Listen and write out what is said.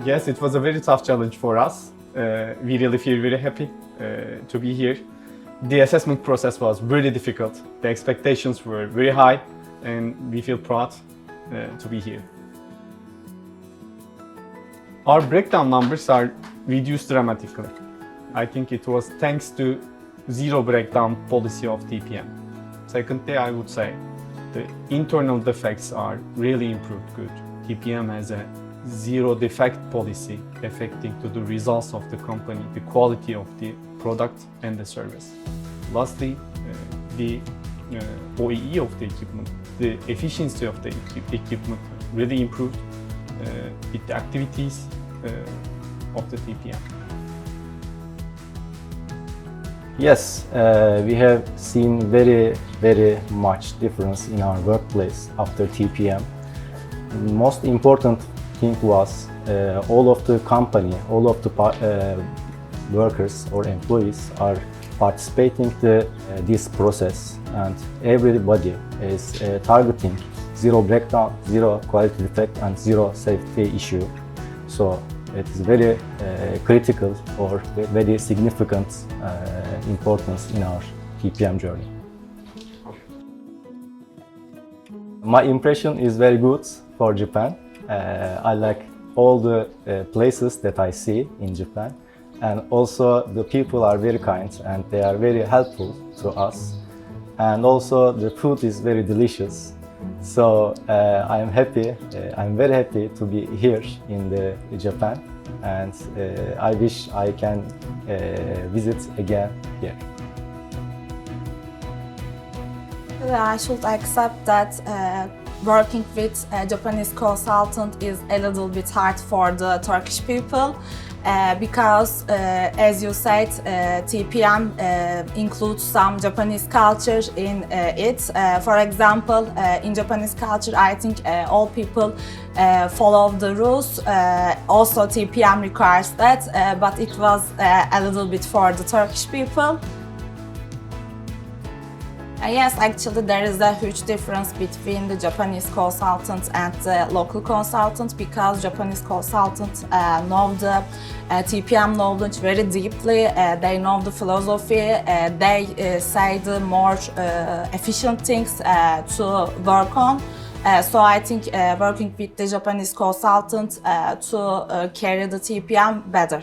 Yes, it was a very tough challenge for us. We really feel very happy to be here. The assessment process was really difficult. The expectations were very high, and we feel proud to be here. Our breakdown numbers are reduced dramatically. I think it was thanks to zero breakdown policy of TPM. Secondly, I would say the internal defects are really improved good. TPM has a zero defect policy affecting to the results of the company, the quality of the product and the service. Lastly, the OEE of the equipment, the efficiency of the equipment really improved with the activities of the TPM. Yes, we have seen very much difference in our workplace after TPM. The most important thing was all of the company, all of the workers or employees are participating to this process, and everybody is targeting zero breakdown, zero quality defect, and zero safety issue. So it is very critical or very significant importance in our TPM journey. My impression is very good for Japan. I like all the places that I see in Japan, and also the people are very kind and they are very helpful to us, and also the food is very delicious. So I'm very happy to be here in Japan, and I wish I can visit again here. I should accept that working with a Japanese consultant is a little bit hard for the Turkish people because, as you said, TPM includes some Japanese culture in it. For example, in Japanese culture, I think all people follow the rules. Also, TPM requires that, but it was a little bit for the Turkish people. Yes, actually there is a huge difference between the Japanese consultants and the local consultants, because Japanese consultants know the TPM knowledge very deeply. They know the philosophy. They say the more efficient things to work on. So I think working with the Japanese consultant to carry the TPM better.